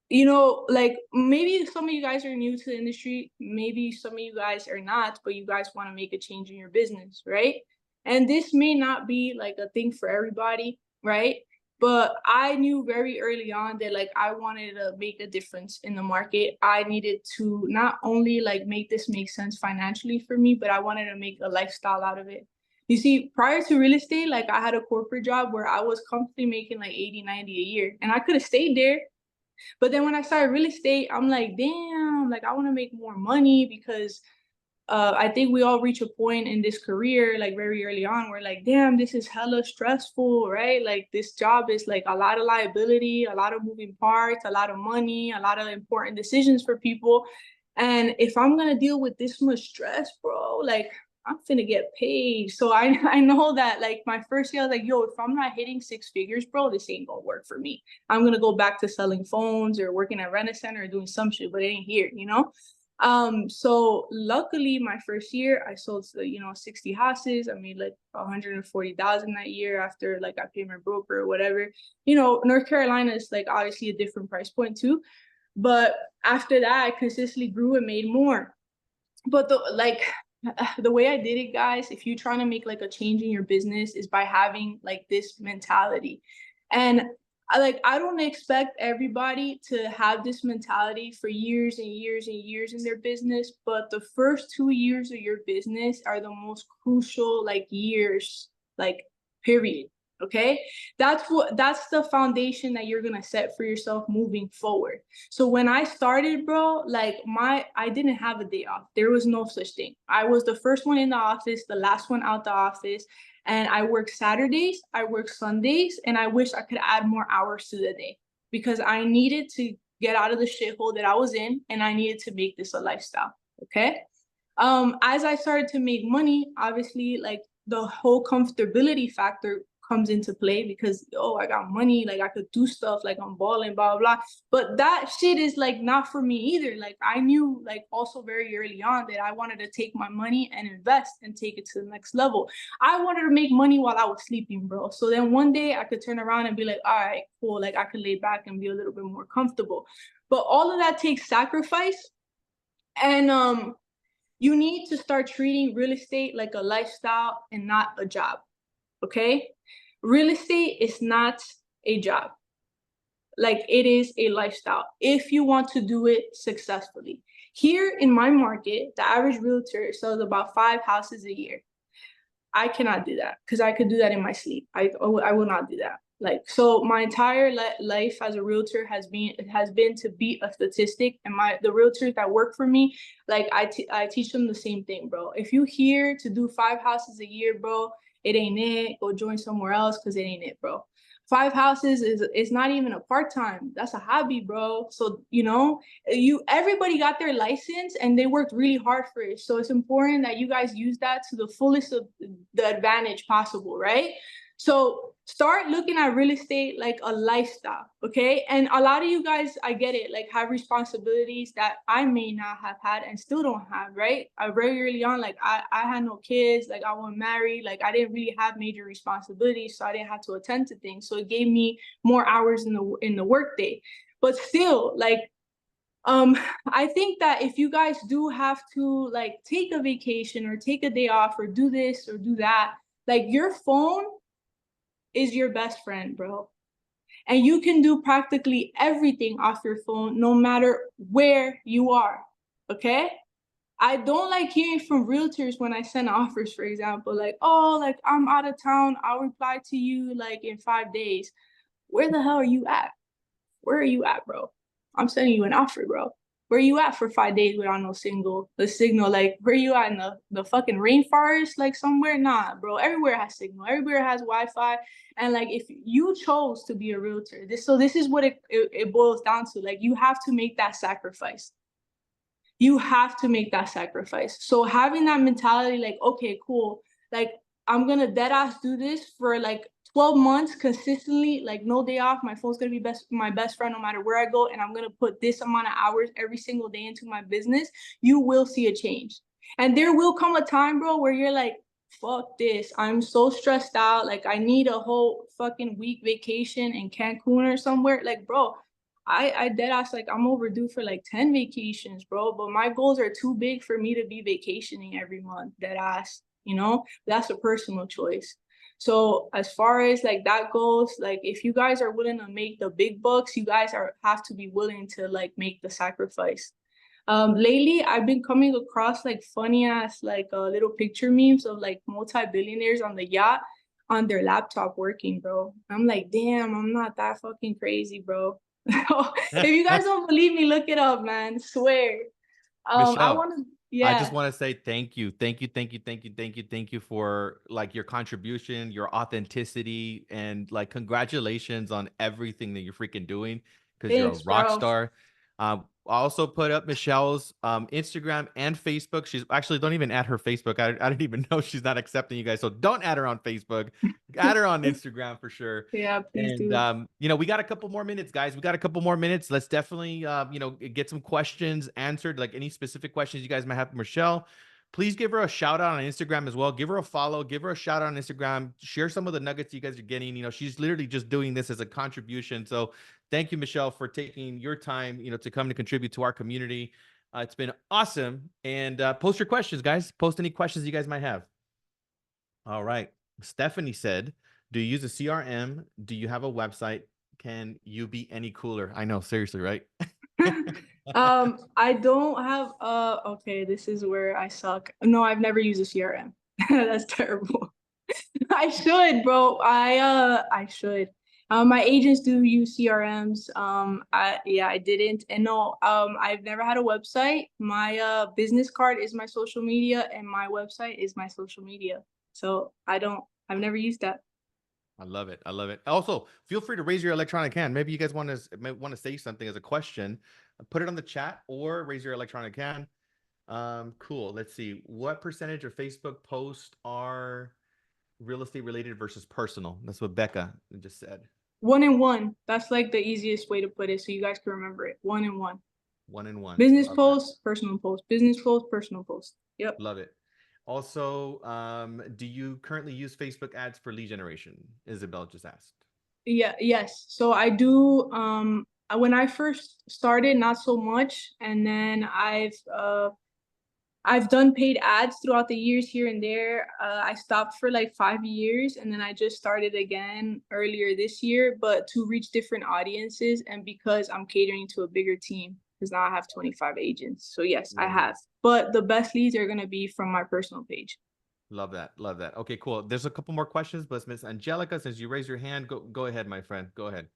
You know, like maybe some of you guys are new to the industry, maybe some of you guys are not, but you guys want to make a change in your business, right? And this may not be like a thing for everybody, right? But I knew very early on that like I wanted to make a difference in the market. I needed to not only like make this make sense financially for me, but I wanted to make a lifestyle out of it. You see, prior to real estate, like I had a corporate job where I was comfortably making like 80, 90 a year, and I could have stayed there. But then when I started real estate, I'm like, damn, like I want to make more money because I think we all reach a point in this career, like very early on, where like, damn, this is hella stressful, right? Like this job is like a lot of liability, a lot of moving parts, a lot of money, a lot of important decisions for people. And if I'm going to deal with this much stress, bro, like I'm finna get paid. So I know that like my first year, I was like, yo, if I'm not hitting 6 figures, bro, this ain't gonna work for me. I'm gonna go back to selling phones or working at Rent-A-Center or doing some shit, but it ain't here, you know? So luckily my first year I sold, you know, 60 houses. I made like 140,000 that year after like I paid my broker or whatever. You know, North Carolina is like obviously a different price point too. But after that, I consistently grew and made more. But the way I did it, guys, if you're trying to make like a change in your business, is by having like this mentality. And I don't expect everybody to have this mentality for years and years and years in their business, but the first 2 years of your business are the most crucial like years, like period. Okay, that's the foundation that you're gonna set for yourself moving forward. So when I started, bro, like I didn't have a day off. There was no such thing. I was the first one in the office, the last one out the office, and I work Saturdays, I work Sundays, and I wish I could add more hours to the day because I needed to get out of the shithole that I was in, and I needed to make this a lifestyle. Okay. As I started to make money, obviously, like the whole comfortability factor comes into play because, oh, I got money, like I could do stuff, like I'm balling, blah, blah, blah. But that shit is like not for me either. Like I knew like also very early on that I wanted to take my money and invest and take it to the next level. I wanted to make money while I was sleeping, bro. So then one day I could turn around and be like, all right, cool. Like I could lay back and be a little bit more comfortable. But all of that takes sacrifice. And you need to start treating real estate like a lifestyle and not a job. Okay? Real estate is not a job. Like it is a lifestyle if you want to do it successfully. Here in my market, the average realtor sells about 5 houses a year. I cannot do that because I could do that in my sleep. I will not do that. Like, so my entire life as a realtor has been to beat a statistic, and the realtors that work for me, like I teach them the same thing, bro. If you here to do 5 houses a year, bro, it ain't it. Go join somewhere else because it ain't it, bro. 5 houses is not even a part-time. That's a hobby, bro. So, you know, everybody got their license and they worked really hard for it. So it's important that you guys use that to the fullest of the advantage possible, right? So start looking at real estate like a lifestyle, okay? And a lot of you guys, I get it, like have responsibilities that I may not have had and still don't have, right? Very early on, like I had no kids, like I wasn't married, like I didn't really have major responsibilities, so I didn't have to attend to things. So it gave me more hours in the workday. But still, like I think that if you guys do have to like take a vacation or take a day off or do this or do that, like your phone is your best friend, bro. And you can do practically everything off your phone, no matter where you are, okay? I don't like hearing from realtors when I send offers, for example, like, oh, like I'm out of town, I'll reply to you like in 5 days. Where the hell are you at? Where are you at, bro? I'm sending you an offer, bro. Where you at for 5 days without no signal? Like, where you at in the fucking rainforest, like somewhere? Nah, bro. Everywhere has signal. Everywhere has Wi-Fi. And like, if you chose to be a realtor, this is what it boils down to. Like, you have to make that sacrifice. You have to make that sacrifice. So having that mentality, like, okay, cool. Like, I'm gonna dead ass do this for like 12 months consistently, like no day off. My phone's gonna be my best friend no matter where I go, and I'm gonna put this amount of hours every single day into my business. You will see a change. And there will come a time, bro, where you're like, fuck this. I'm so stressed out. Like I need a whole fucking week vacation in Cancun or somewhere. Like, bro, I dead ass, like I'm overdue for like 10 vacations, bro. But my goals are too big for me to be vacationing every month, dead ass. You know, that's a personal choice. So as far as like that goes, like if you guys are willing to make the big bucks, you guys have to be willing to like make the sacrifice. Lately I've been coming across like funny ass like little picture memes of like multi-billionaires on the yacht on their laptop working, bro. I'm like, damn, I'm not that fucking crazy, bro. If you guys don't believe me, look it up, man. Swear. I Michelle, want to, I yeah. just want to say thank you. Thank you for like your contribution, your authenticity, and like congratulations on everything that you're freaking doing because you're a Thanks, rock bro. star. I also put up Michelle's Instagram and Facebook. She's actually, don't even add her Facebook. I didn't even know she's not accepting you guys. So don't add her on Facebook. Add her on Instagram for sure. Yeah, please And do. you know, we got a couple more minutes, guys. We got a couple more minutes. Let's definitely you know, get some questions answered, like any specific questions you guys might have for Michelle. Please give her a shout out on Instagram as well. Give her a follow, give her a shout out on Instagram. Share some of the nuggets you guys are getting. You know, she's literally just doing this as a contribution. So thank you, Michelle, for taking your time, you know, to come to contribute to our community. It's been awesome. And post your questions, guys. Post any questions you guys might have. All right. Stephanie said, do you use a CRM? Do you have a website? Can you be any cooler? I know, seriously, right? I don't have okay, this is where I suck. No, I've never used a CRM. That's terrible. I should, bro. I should. My agents do use CRMs. I didn't. And no, I've never had a website. My business card is my social media and my website is my social media. So I've never used that. I love it. I love it. Also, feel free to raise your electronic hand. Maybe you guys want to say something as a question. Put it on the chat or raise your electronic hand. Cool. Let's see. What percentage of Facebook posts are real estate related versus personal? That's what Becca just said. 1 and 1. That's like the easiest way to put it so you guys can remember it. 1 and 1. 1 and 1. Business Love post, personal post. Business post, personal post. Yep. Love it. Also, do you currently use Facebook ads for lead generation? Isabel just asked. Yeah, yes. So I do when I first started, not so much, and then I've done paid ads throughout the years here and there. I stopped for like 5 years and then I just started again earlier this year, but to reach different audiences and because I'm catering to a bigger team because now I have 25 agents. So yes, I have. But the best leads are going to be from my personal page. Love that. Love that. Okay, cool. There's a couple more questions, but Miss Angelica, since you raised your hand, go ahead, my friend. Go ahead.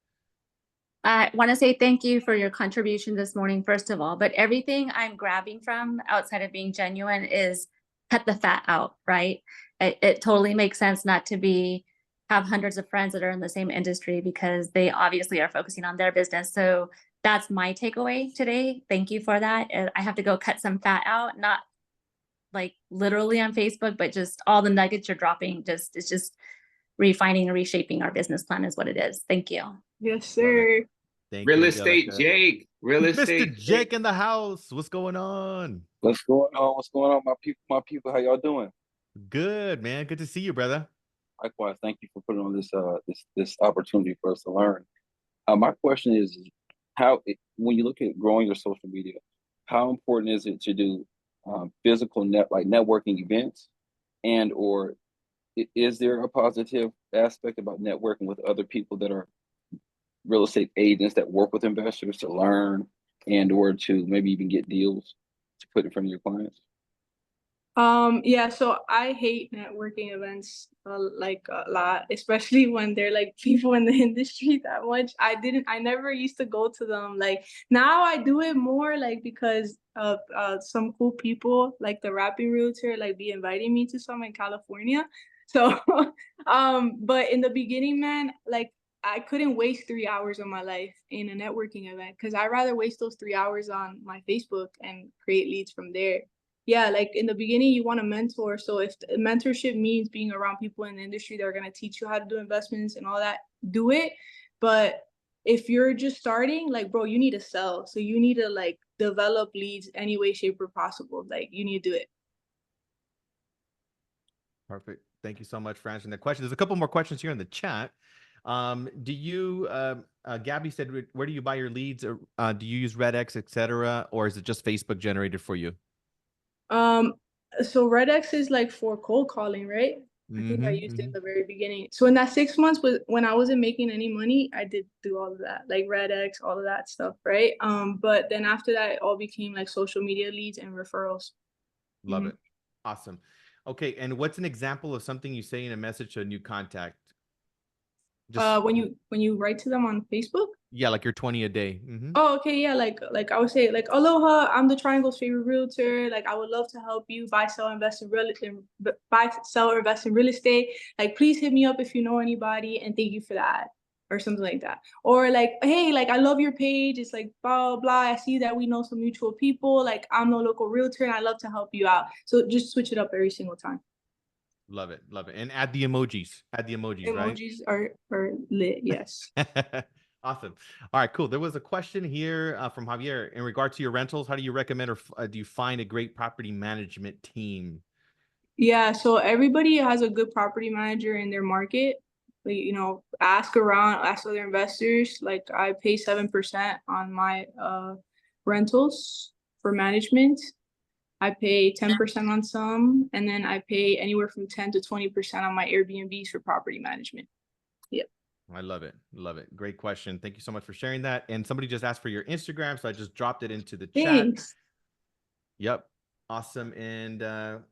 I want to say thank you for your contribution this morning, first of all, but everything I'm grabbing from outside of being genuine is cut the fat out, right? It totally makes sense not to be have hundreds of friends that are in the same industry because they obviously are focusing on their business. So that's my takeaway today. Thank you for that. I have to go cut some fat out, not like literally on Facebook, but just all the nuggets you're dropping. It's just refining and reshaping our business plan is what it is. Thank you. Yes, sir. Thank Real you, estate Angelica. Jake. Real estate Mr. Jake in the house. What's going on? What's going on? What's going on, my people? My people, how y'all doing? Good, man. Good to see you, brother. Likewise, thank you for putting on this opportunity for us to learn. My question is when you look at growing your social media, how important is it to do physical networking events, and or is there a positive aspect about networking with other people that are real estate agents that work with investors to learn and or to maybe even get deals to put in front of your clients? Yeah, so I hate networking events like a lot, especially when they're like people in the industry that much. I never used to go to them. Like now I do it more like because of some cool people like the rapping realtor like be inviting me to some in California. So but in the beginning, man, like I couldn't waste 3 hours of my life in a networking event because I'd rather waste those 3 hours on my Facebook and create leads from there. Yeah, like in the beginning, you want a mentor. So if mentorship means being around people in the industry that are going to teach you how to do investments and all that, do it. But if you're just starting, like, bro, you need to sell. So you need to like develop leads any way, shape, or possible. Like you need to do it. Perfect. Thank you so much for answering that question. There's a couple more questions here in the chat. Do you, Gabby said, where do you buy your leads? Or, do you use RedX, etc., or is it just Facebook generated for you? So RedX is like for cold calling, right? I think I used it in the very beginning. So in that 6 months when I wasn't making any money, I did do all of that, like RedX, all of that stuff, right? But then after that, it all became like social media leads and referrals. Love it. Awesome. Okay, and what's an example of something you say in a message to a new contact? Just when you write to them on Facebook? Yeah, like your 20 a day. Oh, okay, yeah, like I would say, like, aloha, I'm the Triangle's favorite realtor. Like, I would love to help you buy, sell, invest in real estate. Like, please hit me up if you know anybody, and thank you for that, or something like that. Or like, hey, like I love your page. It's like blah blah. I see that we know some mutual people. Like, I'm the local realtor, and I love to help you out. So just switch it up every single time. Love it, and add the emojis. Emojis are lit, yes. Awesome. All right, cool. There was a question here from Javier in regard to your rentals. How do you recommend or do you find a great property management team? Yeah, so everybody has a good property manager in their market. Like, you know, ask around, ask other investors. Like I pay 7% on my rentals for management. I pay 10% on some, and then I pay anywhere from 10 to 20% on my Airbnbs for property management. Yep. I love it. Love it. Great question. Thank you so much for sharing that. And somebody just asked for your Instagram, so I just dropped it into the chat. Thanks. Yep. Awesome. And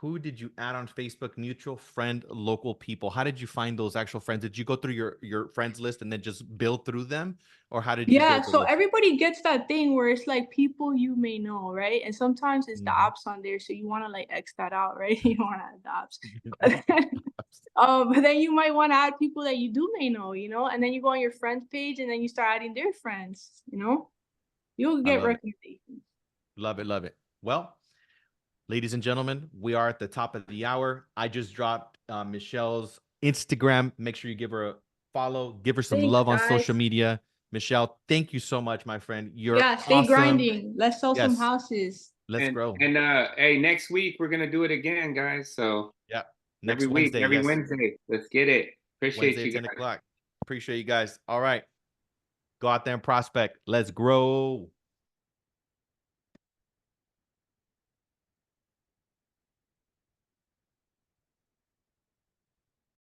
who did you add on Facebook? Mutual friend, local people. How did you find those actual friends? Did you go through your friends list and then just build through them? Or how did you build the so list? everybody gets that thing where it's like people you may know, right? And sometimes it's the apps on there, so you want to like X that out, right? You want to add the apps. But then you might want to add people that you do may know, you know, and then you go on your friends page and then you start adding their friends, you know, you'll get recommendations. Love it. Love it. Well, ladies and gentlemen, we are at the top of the hour. I just dropped Michelle's Instagram. Make sure you give her a follow, give her some love on social media. Michelle, thank you so much, my friend. You're stay awesome. grinding. Let's sell some houses. Let's grow. And hey, next week we're gonna do it again, guys. So yeah, every week, every Wednesday. Let's get it. Appreciate you guys. 10 o'clock. Appreciate you guys. All right. Go out there and prospect. Let's grow.